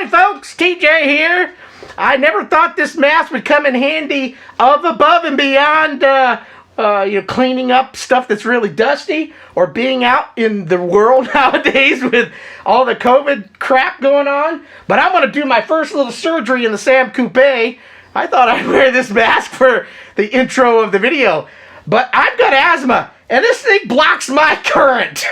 Howdy folks, TJ here. I never thought this mask would come in handy above and beyond cleaning up stuff that's really dusty or being out in the world nowadays with all the COVID crap going on. But I'm going to do my first little surgery in the SAM Coupe. I thought I'd wear this mask for the intro of the video. But I've got asthma, and this thing blocks my current.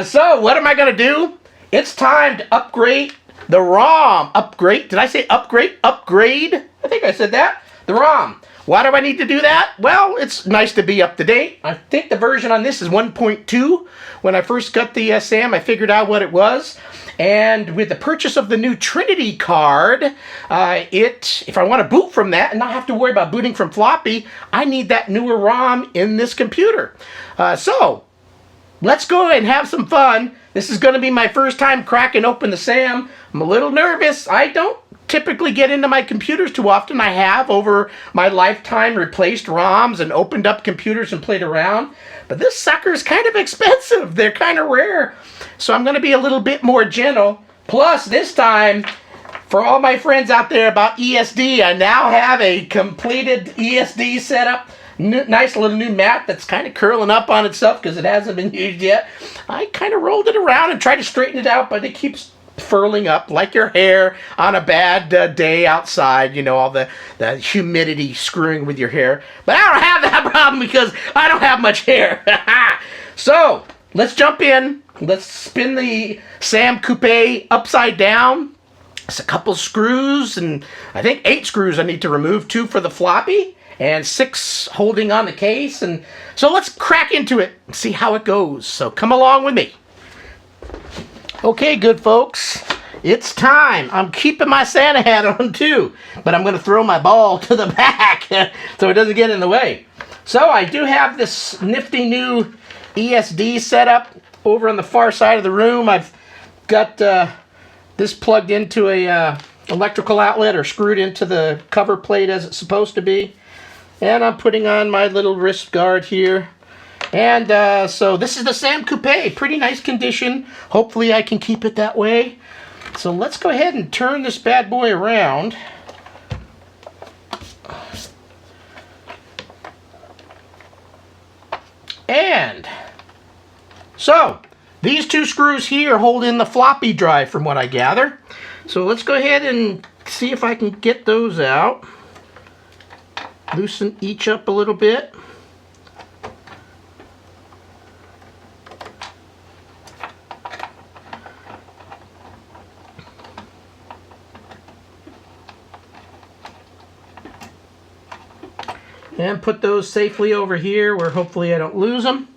So what am I going to do? It's time to upgrade the ROM. Upgrade? Did I say upgrade? Upgrade? I think I said that. The ROM. Why do I need to do that? Well, it's nice to be up to date. I think the version on this is 1.2. When I first got the SAM, I figured out what it was. And with the purchase of the new Trinity card, if I want to boot from that and not have to worry about booting from floppy, I need that newer ROM in this computer. So, let's go and have some fun. This is going to be my first time cracking open the SAM. I'm a little nervous. I don't typically get into my computers too often. I have over my lifetime replaced ROMs and opened up computers and played around. But this sucker is kind of expensive. They're kind of rare. So I'm going to be a little bit more gentle. Plus, this time, for all my friends out there about ESD, I now have a completed ESD setup. Nice little new mat that's kind of curling up on itself because it hasn't been used yet. I kind of rolled it around and tried to straighten it out, but it keeps furling up like your hair on a bad day outside. You know, all the humidity screwing with your hair. But I don't have that problem because I don't have much hair. So, let's jump in. Let's spin the SAM Coupe upside down. It's a couple screws, and I think 8 screws I need to remove. 2 for the floppy and 6 holding on the case. And so let's crack into it and see how it goes. So come along with me. Okay, good folks, it's time. I'm keeping my Santa hat on too, but I'm going to throw my ball to the back so it doesn't get in the way. So I do have this nifty new ESD setup over on the far side of the room. I've got this plugged into a electrical outlet or screwed into the cover plate as it's supposed to be. And I'm putting on my little wrist guard here. And so this is the SAM Coupe. Pretty nice condition. Hopefully I can keep it that way. So let's go ahead and turn this bad boy around. And so these 2 screws here hold in the floppy drive from what I gather. So let's go ahead and see if I can get those out. Loosen each up a little bit. And put those safely over here where hopefully I don't lose them.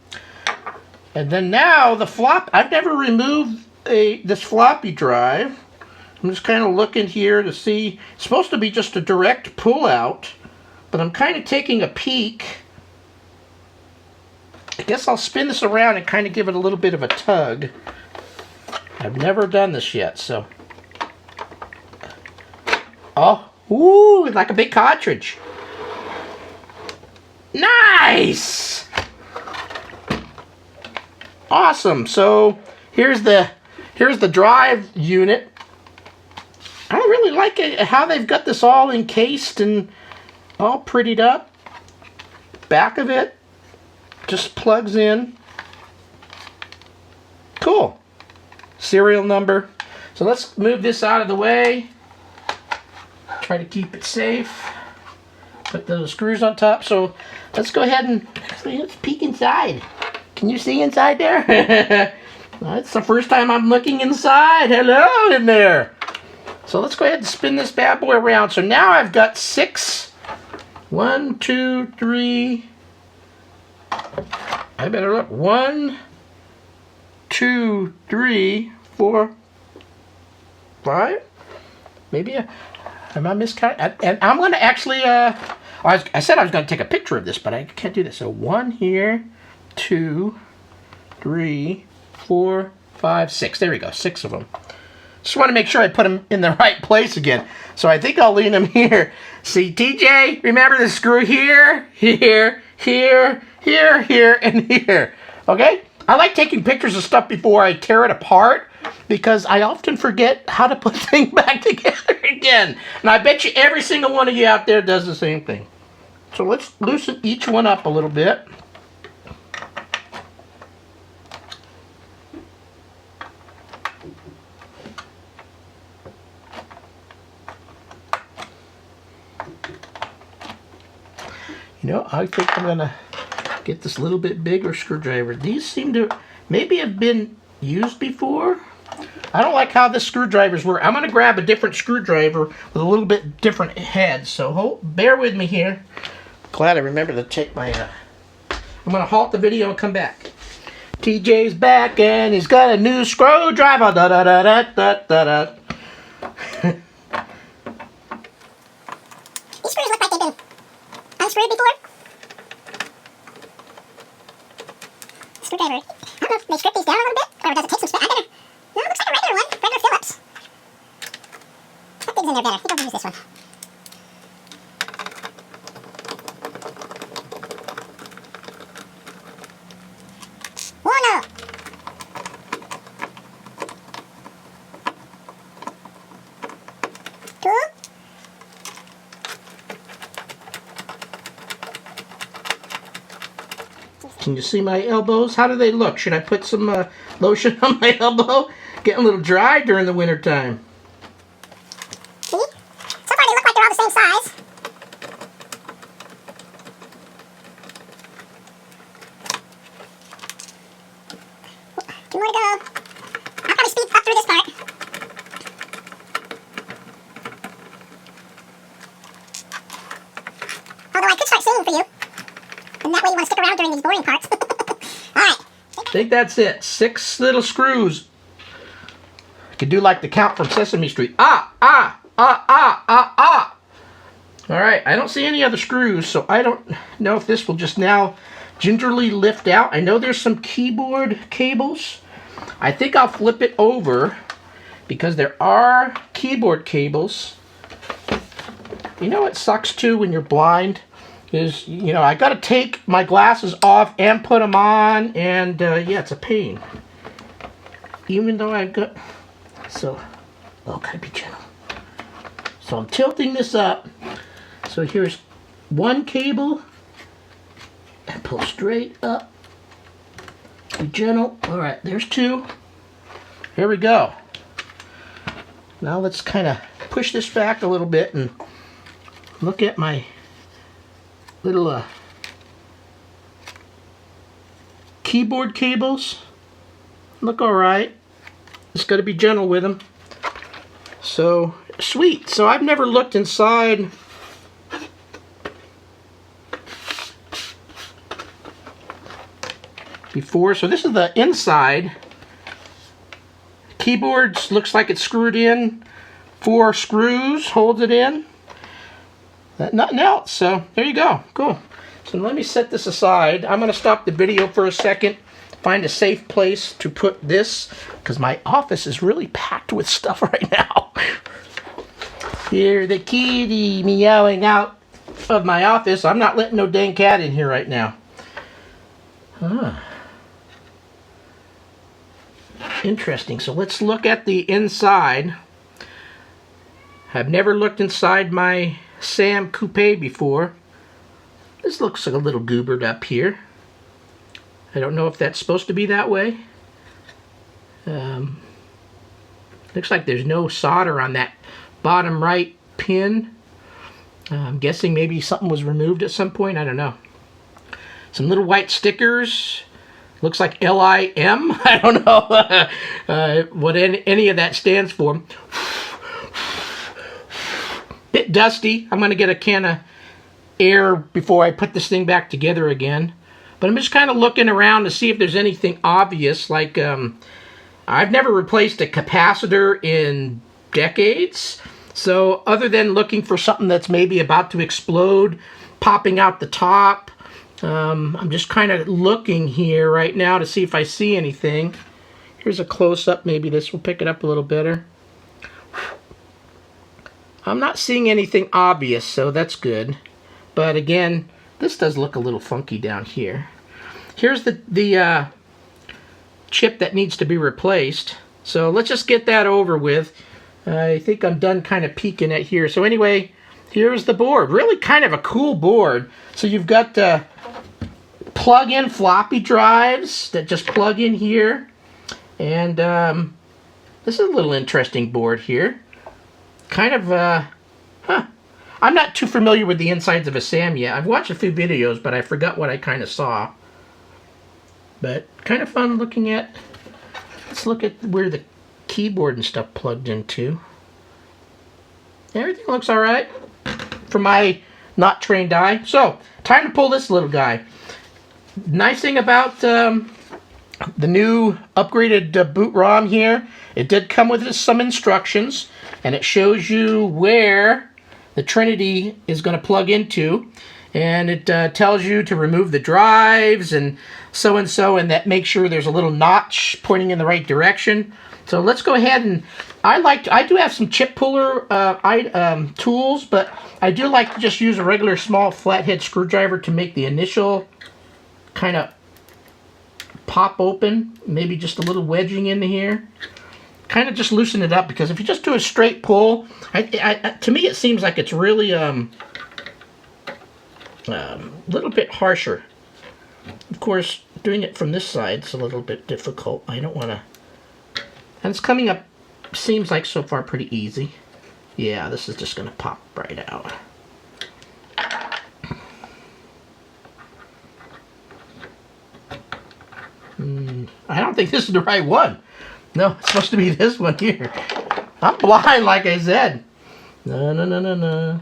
And then now the I've never removed this floppy drive. I'm just kind of looking here to see. It's supposed to be just a direct pull out, but I'm kind of taking a peek. I guess I'll spin this around and kind of give it a little bit of a tug. I've never done this yet, so. Oh, ooh, it's like a big cartridge. Nice! Awesome. So here's the drive unit. I really like how they've got this all encased and all prettied up. Back of it just plugs in. Cool. Serial number. So let's move this out of the way. Try to keep it safe. Put those screws on top. So let's go ahead and let's peek inside. Can you see inside there? It's the first time I'm looking inside. Hello in there. So let's go ahead and spin this bad boy around. So now I've got 6. 1, 2, 3. I better look. 1, 2, 3, 4, 5. Maybe am I miscounting? And I'm going to actually. I said I was going to take a picture of this, but I can't do this. So 1 here, 2, 3, 4, 5, 6. There we go. 6 of them. Just want to make sure I put them in the right place again. So I think I'll lean them here. See, TJ, remember the screw here, here, here, here, here, and here. Okay? I like taking pictures of stuff before I tear it apart because I often forget how to put things back together again. And I bet you every single one of you out there does the same thing. So let's loosen each one up a little bit. You know, I think I'm gonna get this little bit bigger screwdriver. These seem to maybe have been used before. I don't like how the screwdrivers work. I'm gonna grab a different screwdriver with a little bit different head. So bear with me here. Glad I remembered to take my. I'm gonna halt the video and come back. TJ's back and he's got a new screwdriver. Da da da da da da da. These screws look like they've been unscrewed before. Screwdriver. I don't know if they strip these down a little bit, or does it take some space? No, it looks like a regular one. Regular Phillips. That thing's in there better. I think I'll use this one. One. Two. Can you see my elbows? How do they look? Should I put some lotion on my elbow? Getting a little dry during the winter time. See? So far they look like they're all the same size. Do you want to go? I'll probably speed up through this part. Although I could start singing for you. And that way you want to stick around during these boring parts. Alright. I think that's it. 6 little screws. I could do like the count from Sesame Street. Ah, ah, ah, ah, ah, ah. Alright, I don't see any other screws, so I don't know if this will just now gingerly lift out. I know there's some keyboard cables. I think I'll flip it over because there are keyboard cables. You know what sucks too when you're blind? Is, you know, I got to take my glasses off and put them on, and yeah, it's a pain. Even though I've got, so, oh, gotta be gentle. So I'm tilting this up. So here's one cable, and pull straight up. Be gentle. All right, there's 2. Here we go. Now let's kind of push this back a little bit and look at my little keyboard cables. Look all right. Just got to be gentle with them. So sweet. So I've never looked inside before. So this is the inside. Keyboards looks like it's screwed in. 4 screws holds it in. Nothing else. So there you go. Cool. So let me set this aside. I'm going to stop the video for a second. Find a safe place to put this, because my office is really packed with stuff right now. Hear the kitty meowing out of my office. I'm not letting no dang cat in here right now. Interesting. So let's look at the inside. I've never looked inside my SAM Coupe before. This looks like a little goobered up here. I don't know if that's supposed to be that way. Looks like there's no solder on that bottom right pin. I'm guessing maybe something was removed at some point. I don't know. Some little white stickers. Looks like LIM. I don't know what any of that stands for. Bit dusty. I'm going to get a can of air before I put this thing back together again. But I'm just kind of looking around to see if there's anything obvious. Like, I've never replaced a capacitor in decades. So other than looking for something that's maybe about to explode, popping out the top, I'm just kind of looking here right now to see if I see anything. Here's a close-up. Maybe this will pick it up a little better. I'm not seeing anything obvious, so that's good. But again, this does look a little funky down here. Here's the chip that needs to be replaced. So let's just get that over with. I think I'm done kind of peeking at here. So anyway, here's the board. Really kind of a cool board. So you've got plug-in floppy drives that just plug in here. And this is a little interesting board here. Kind of, I'm not too familiar with the insides of a SAM yet. I've watched a few videos, but I forgot what I kind of saw. But kind of fun looking at. Let's look at where the keyboard and stuff plugged into. Everything looks alright for my not trained eye. So, time to pull this little guy. Nice thing about the new upgraded Boot ROM here, it did come with some instructions, and it shows you where the Trinity is going to plug into, and it tells you to remove the drives and so, and that makes sure there's a little notch pointing in the right direction. So let's go ahead and I do have some chip puller tools, but I do like to just use a regular small flathead screwdriver to make the initial kind of pop open, maybe just a little wedging in here. Kind of just loosen it up, because if you just do a straight pull, to me it seems like it's really a little bit harsher. Of course, doing it from this side is a little bit difficult. I don't want to... And it's coming up, seems like so far pretty easy. Yeah, this is just going to pop right out. I don't think this is the right one. No, it's supposed to be this one here. I'm blind, like I said. No.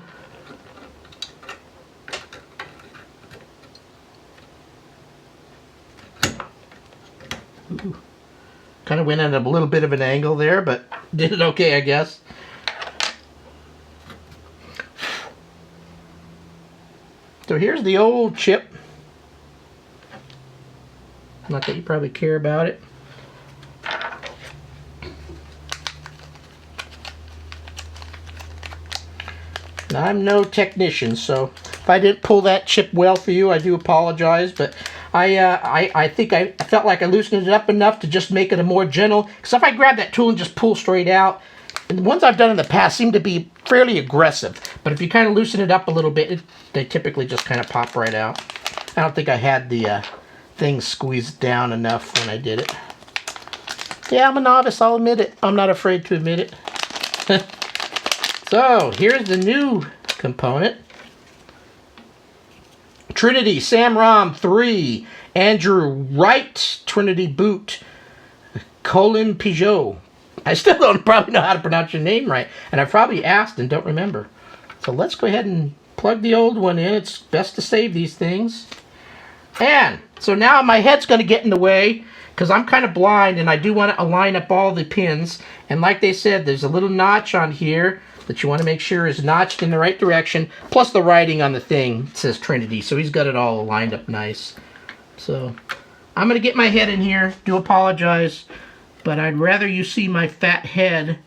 Kind of went at a little bit of an angle there, but did it okay, I guess. So here's the old chip. Not that you probably care about it. Now, I'm no technician, so if I didn't pull that chip well for you, I do apologize. But I think I felt like I loosened it up enough to just make it a more gentle. Because if I grab that tool and just pull straight out, and the ones I've done in the past seem to be fairly aggressive. But if you kind of loosen it up a little bit, they typically just kind of pop right out. I don't think I had the thing squeezed down enough when I did it. Yeah, I'm a novice, I'll admit it. I'm not afraid to admit it. So, here's the new component. Trinity SAM ROM 3, Andrew Wright, Trinity Boot, Colin Peugeot. I still don't probably know how to pronounce your name right, and I probably asked and don't remember. So let's go ahead and plug the old one in. It's best to save these things. And so now my head's going to get in the way because I'm kind of blind and I do want to align up all the pins. And like they said, there's a little notch on here that you want to make sure is notched in the right direction. Plus the writing on the thing says Trinity, so he's got it all lined up nice. So I'm going to get my head in here. Do apologize, but I'd rather you see my fat head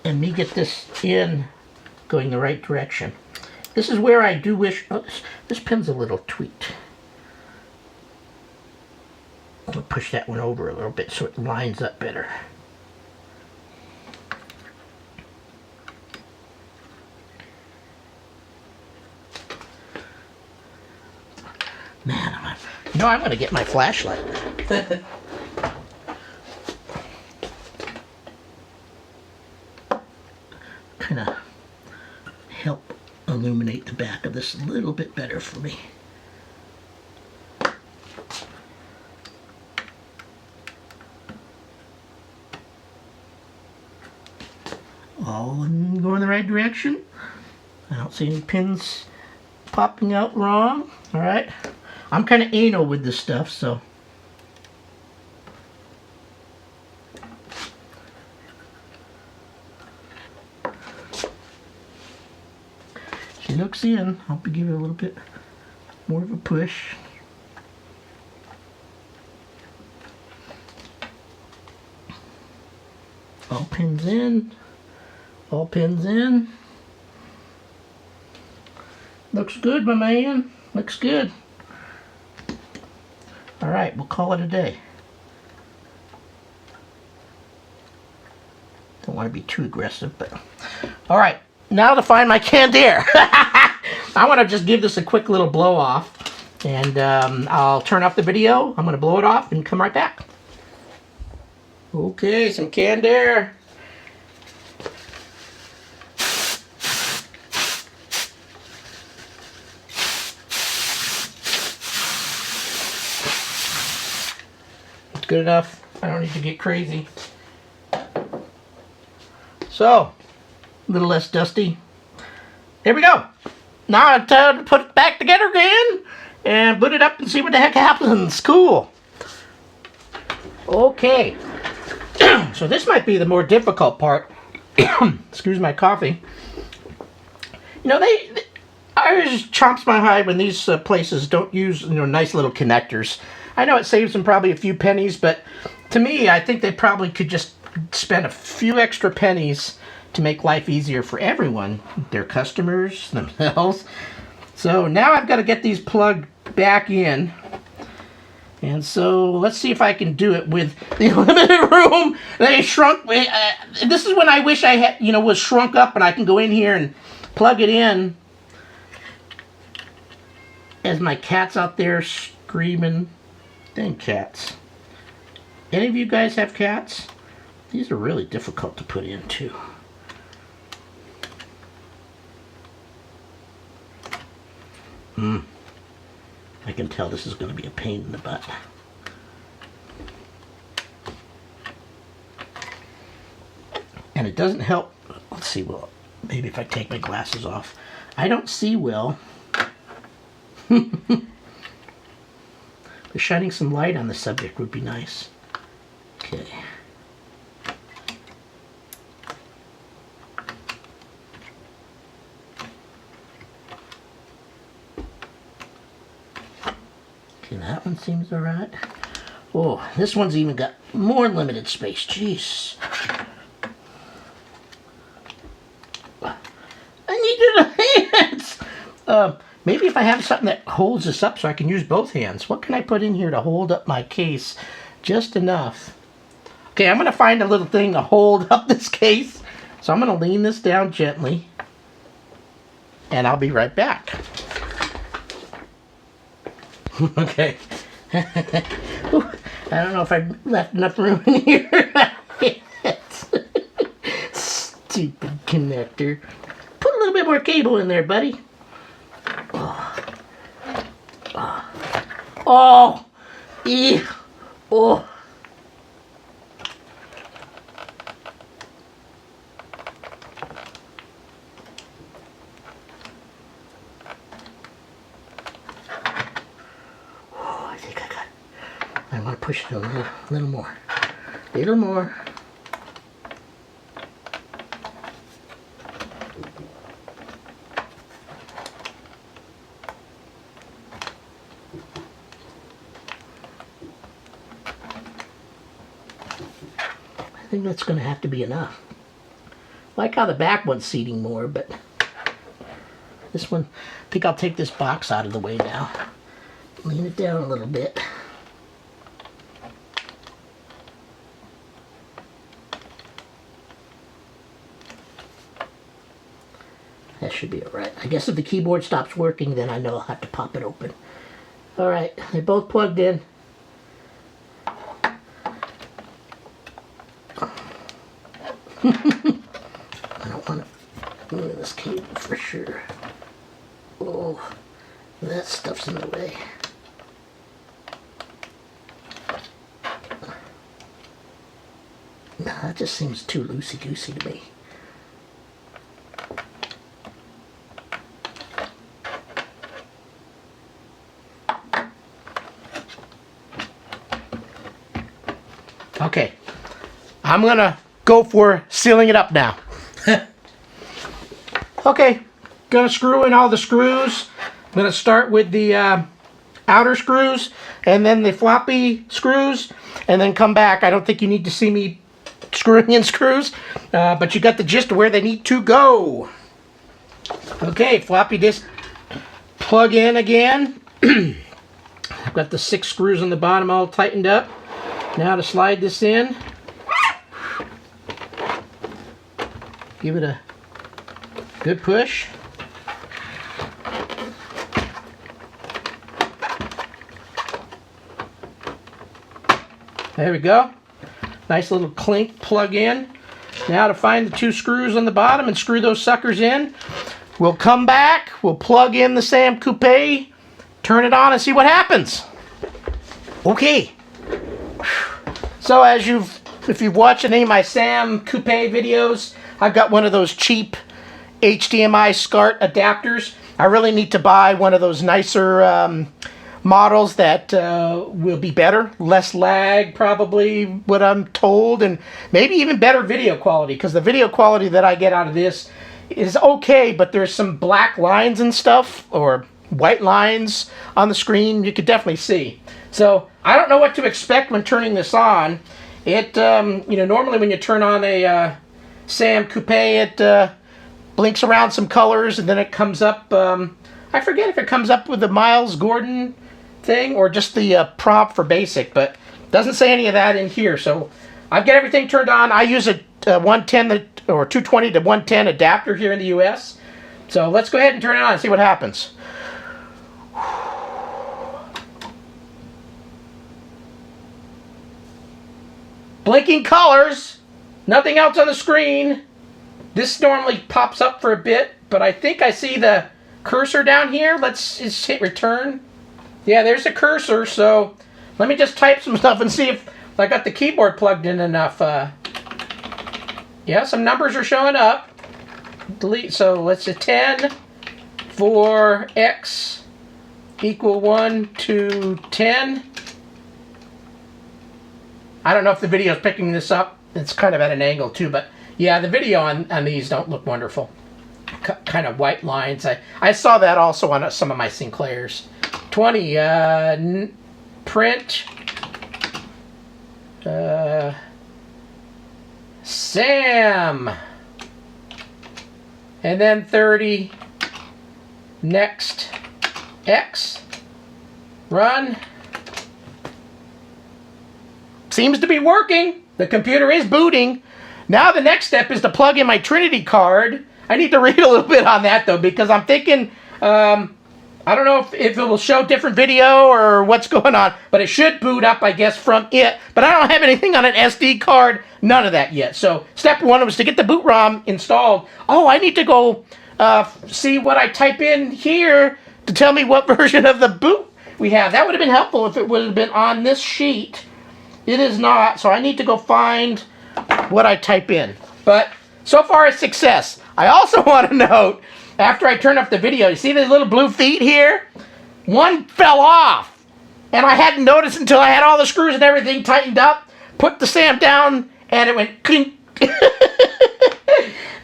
and me get this in going the right direction. This is where I do wish... Oh, this pin's a little tweaked. I'm going to push that one over a little bit so it lines up better. Man, I'm going to get my flashlight. Kind of help illuminate the back of this a little bit better for me. All going the right direction. I don't see any pins popping out wrong. All right. I'm kind of anal with this stuff, so. She looks in. I'll give it a little bit more of a push. All pins in. All pins in. Looks good, my man. Looks good. All right, we'll call it a day. Don't want to be too aggressive, but all right. Now to find my canned air. I want to just give this a quick little blow off, and I'll turn off the video. I'm going to blow it off and come right back. Okay, some canned air. It's good enough. I don't need to get crazy. So, a little less dusty. There we go. Now it's time to put it back together again and boot it up and see what the heck happens. Cool. Okay. So this might be the more difficult part. Excuse my coffee. You know, I just chomps my hide when these places don't use, nice little connectors. I know it saves them probably a few pennies, but to me, I think they probably could just spend a few extra pennies to make life easier for everyone, their customers, themselves. So now I've got to get these plugged back in. And so let's see if I can do it with the limited room. They shrunk. This is when I wish I had, was shrunk up and I can go in here and plug it in. As my cat's out there screaming. Dang cats. Any of you guys have cats? These are really difficult to put in too. I can tell this is going to be a pain in the butt. And it doesn't help. Let's see, well, maybe if I take my glasses off. I don't see well. But shining some light on the subject would be nice. Okay. That one seems alright. Oh, this one's even got more limited space. Jeez. I need the hands! Maybe if I have something that holds this up so I can use both hands. What can I put in here to hold up my case just enough? Okay, I'm going to find a little thing to hold up this case. So I'm going to lean this down gently. And I'll be right back. Okay. Ooh, I don't know if I left enough room in here. Stupid connector. Put a little bit more cable in there, buddy. Oh. Ew. Oh. I want to push it a little more. Little more. I think that's going to have to be enough. I like how the back one's seating more, but this one, I think I'll take this box out of the way now. Lean it down a little bit. That should be alright. I guess if the keyboard stops working, then I know I'll have to pop it open. Alright, they're both plugged in. I don't want to ruin this cable for sure. Oh, that stuff's in the way. No, that just seems too loosey-goosey to me. Okay, I'm gonna go for sealing it up now. Okay, gonna screw in all the screws. I'm gonna start with the outer screws and then the floppy screws and then come back. I don't think you need to see me screwing in screws, but you got the gist of where they need to go. Okay, floppy disk plug in again. I've got the 6 screws on the bottom all tightened up. Now to slide this in. Give it a good push. There we go. Nice little clink plug in. Now to find the 2 screws on the bottom and screw those suckers in. We'll come back, we'll plug in the SAM Coupe, turn it on and see what happens. Okay. So as if you've watched any of my SAM Coupe videos, I've got one of those cheap HDMI SCART adapters. I really need to buy one of those nicer models that will be better, less lag probably, what I'm told, and maybe even better video quality, because the video quality that I get out of this is okay, but there's some black lines and stuff, or white lines on the screen you could definitely see. So I don't know what to expect when turning this on. It normally when you turn on a SAM Coupe, it blinks around some colors and then it comes up, I forget if it comes up with the Miles Gordon thing or just the prompt for basic, but doesn't say any of that in here. So I've got everything turned on. I use a 110 or 220 to 110 adapter here in the US. So let's go ahead and turn it on and see what happens. Blinking colors, nothing else on the screen. This normally pops up for a bit, but I think I see the cursor down here. Let's just hit return. Yeah, there's a cursor, so let me just type some stuff and see if I got the keyboard plugged in enough. Yeah, some numbers are showing up. Delete, so let's say 10 for X equal 1 to 10. I don't know if the video is picking this up. It's kind of at an angle too, but yeah, the video on these don't look wonderful. Kind of white lines. I saw that also on some of my Sinclairs. 20, print, SAM, and then 30, next, X, run. Seems to be working. The computer is booting. Now the next step is to plug in my Trinity card. I need to read a little bit on that though, because I'm thinking, I don't know if it will show different video or what's going on, but it should boot up, I guess, from it. But I don't have anything on an SD card, none of that yet. So step 1 was to get the boot ROM installed. Oh, I need to go see what I type in here to tell me what version of the boot we have. That would have been helpful if it would have been on this sheet. It is not, so I need to go find what I type in. But so far, a success. I also want to note, after I turn off the video, you see these little blue feet here? One fell off. And I hadn't noticed until I had all the screws and everything tightened up, put the SAM down, and it went clink.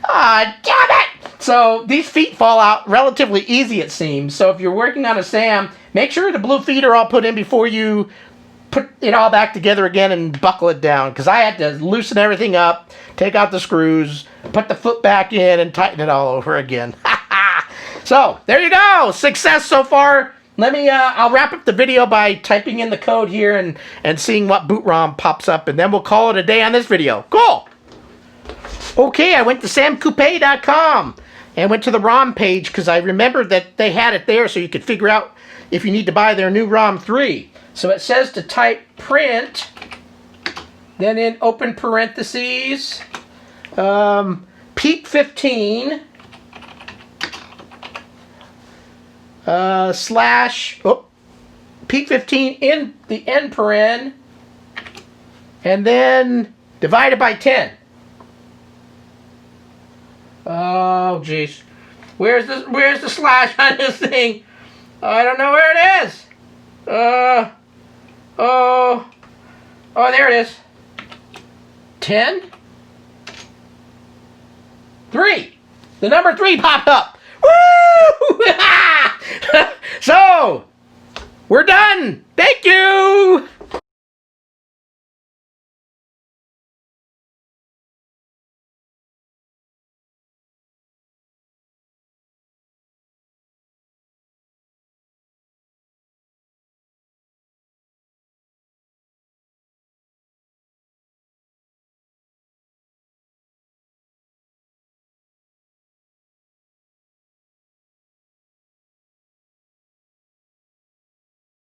Ah, damn it! So these feet fall out relatively easy, it seems. So if you're working on a SAM, make sure the blue feet are all put in before you put it all back together again and buckle it down, because I had to loosen everything up, take out the screws, put the foot back in, and tighten it all over again. So there you go, success so far. Let me I'll wrap up the video by typing in the code here and seeing what boot ROM pops up, and then we'll call it a day on this video. Cool. Okay, I went to samcoupe.com and went to the ROM page because I remembered that they had it there so you could figure out if you need to buy their new ROM 3. So it says to type print, then in open parentheses, peak 15, slash, peak 15 in the end paren, and then divided by 10. Oh, jeez. Where's the slash on this thing? I don't know where it is. Oh, there it is. 10? 3. The number 3 popped up. Woo! So, we're done. Thank you.